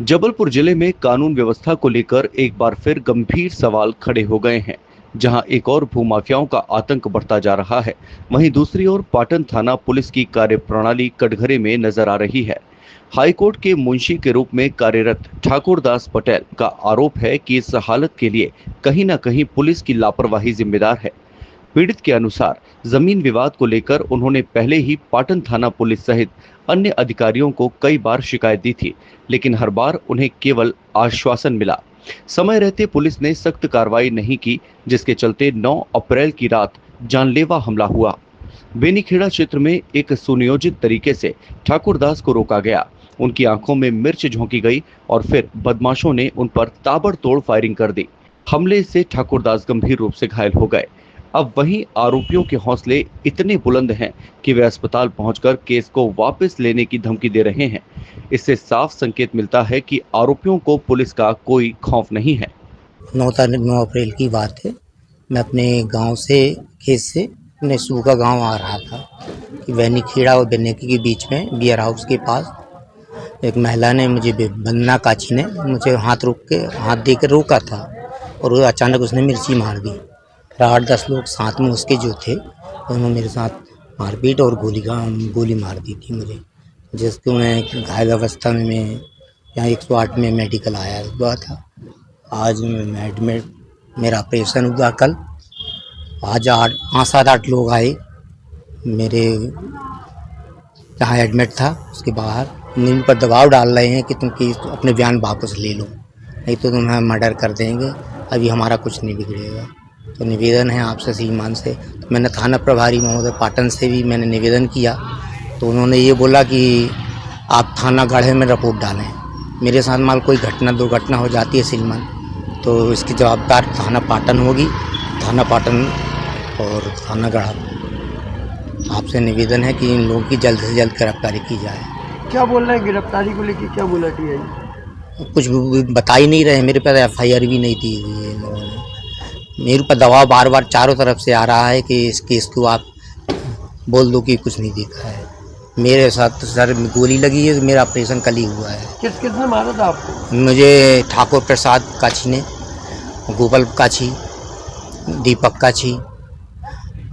जबलपुर जिले में कानून व्यवस्था को लेकर एक बार फिर गंभीर सवाल खड़े हो गए हैं। जहां एक और भूमाफियाओं का आतंक बढ़ता जा रहा है, वहीं दूसरी ओर पाटन थाना पुलिस की कार्यप्रणाली कटघरे में नजर आ रही है। हाईकोर्ट के मुंशी के रूप में कार्यरत ठाकुर दास पटेल का आरोप है कि इस हालत के लिए कहीं न कहीं पुलिस की लापरवाही जिम्मेदार है। पीड़ित के अनुसार जमीन विवाद को लेकर उन्होंने पहले ही पाटन थाना पुलिस सहित अन्य अधिकारियों को कई बार शिकायत दी थी, लेकिन हर बार उन्हें केवल आश्वासन मिला। समय रहते पुलिस ने सख्त कार्रवाई नहीं की, जिसके चलते 9 अप्रैल की रात जानलेवा हमला हुआ। बेनीखेड़ा क्षेत्र में एक सुनियोजित तरीके से ठाकुरदास को रोका गया। उनकी आंखों में मिर्च झोंकी गई और फिर बदमाशों ने उन पर ताबड़तोड़ फायरिंग कर दी। हमले से ठाकुरदास गंभीर रूप से घायल हो गए। अब वहीं आरोपियों के हौसले इतने बुलंद हैं कि वे अस्पताल पहुंचकर केस को वापस लेने की धमकी दे रहे हैं। इससे साफ संकेत मिलता है कि आरोपियों को पुलिस का कोई खौफ नहीं है। 9 अप्रैल की बात है। मैं अपने गांव से खेत से अपने सूखा गांव आ रहा था कि बेनीखेड़ा और बेनेकी के बीच में बियर हाउस के पास एक महिला ने मुझे वंदना काची ने मुझे हाथ देकर रोका था और वो अचानक उसने मिर्ची मार दी। फिर 8-10 लोग साथ में उसके जो थे उन्होंने मेरे साथ मारपीट और गोली मार दी थी मुझे, जिसको मैं घायल अवस्था में मैं यहाँ 108 में मेडिकल आया हुआ था। आज मैं एडमिट, मेरा ऑपरेशन हुआ कल। आज 5-7-8 लोग आए मेरे जहाँ एडमिट था उसके बाहर। मुझ पर दबाव डाल रहे हैं कि तुम अपने बयान वापस ले लो, नहीं तो तुम्हें मर्डर कर देंगे। अभी हमारा कुछ नहीं बिगड़ेगा। तो निवेदन है आपसे श्रीमान से। तो मैंने थाना प्रभारी महोदय पाटन से भी मैंने निवेदन किया, तो उन्होंने ये बोला कि आप थाना गढ़े में रिपोर्ट डालें। मेरे साथ मान कोई दुर्घटना हो जाती है श्रीमान, तो इसकी जवाबदार थाना पाटन होगी, थाना पाटन और थाना गढ़ा। आपसे निवेदन है कि इन लोगों की जल्द से जल्द गिरफ्तारी की जाए। क्या बोल रहे हैं गिरफ्तारी को लेकर, क्या बोला टीआई? कुछ बता ही नहीं रहे। मेरे पास एफआईआर भी नहीं दी हुई है इन लोगों ने। मेरे ऊपर दबाव बार बार चारों तरफ से आ रहा है कि इस केस को आप बोल दो कि कुछ नहीं देखा है। मेरे साथ सर में गोली लगी है, मेरा ऑपरेशन कल ही हुआ है। किसने मारा था आपको? मुझे ठाकुर प्रसाद काची ने, गोपाल काची, दीपक काची,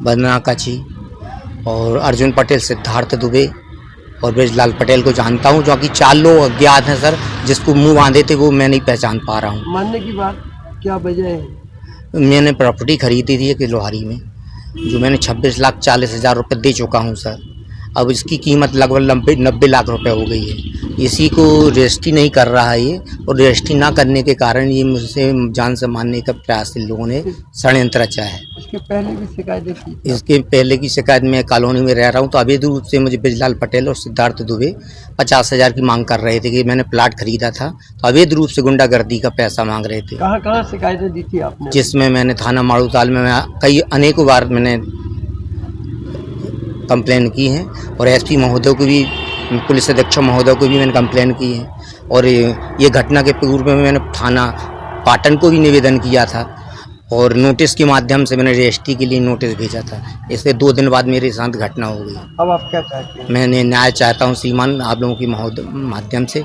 वंदना काची और अर्जुन पटेल, सिद्धार्थ दुबे और ब्रजलाल पटेल को जानता हूँ, जो कि 4 लोग अज्ञात हैं सर। जिसको मुंह बांधे थे वो मैं नहीं पहचान पा रहा हूँ। मारने की बात क्या वजह है? मैंने प्रॉपर्टी खरीदी थी एक लोहारी में, जो मैंने 26,40,000 रुपये दे चुका हूँ सर। अब इसकी कीमत लगभग 90 लाख रुपए हो गई है। इसी को रजिस्ट्री नहीं कर रहा है ये, और रजिस्ट्री ना करने के कारण ये मुझसे जान से मारने का प्रयास इन लोगों ने षड्यंत्र रचा है। इसके पहले भी शिकायतें की? इसके पहले की शिकायत में कॉलोनी में रह रहा हूँ, तो अवैध रूप से मुझे ब्रजलाल पटेल और सिद्धार्थ दुबे 50,000 की मांग कर रहे थे कि मैंने प्लाट खरीदा था, तो अवैध रूप से गुंडागर्दी का पैसा मांग रहे थे। कहाँ कहाँ शिकायतें दी थी आपने? जिसमें मैंने थाना माड़ूताल में अनेकों बार मैंने कंप्लेन की है, और एसपी महोदय को भी, पुलिस अधीक्षक महोदय को भी मैंने कंप्लेन की है। और ये घटना के पूर्व में मैंने थाना पाटन को भी निवेदन किया था, और नोटिस के माध्यम से मैंने रजिस्ट्री के लिए नोटिस भेजा था। इससे 2 दिन बाद मेरे साथ घटना हो गई। अब आप क्या चाहते हैं? मैंने न्याय चाहता हूँ श्रीमान, आप लोगों के माध्यम से।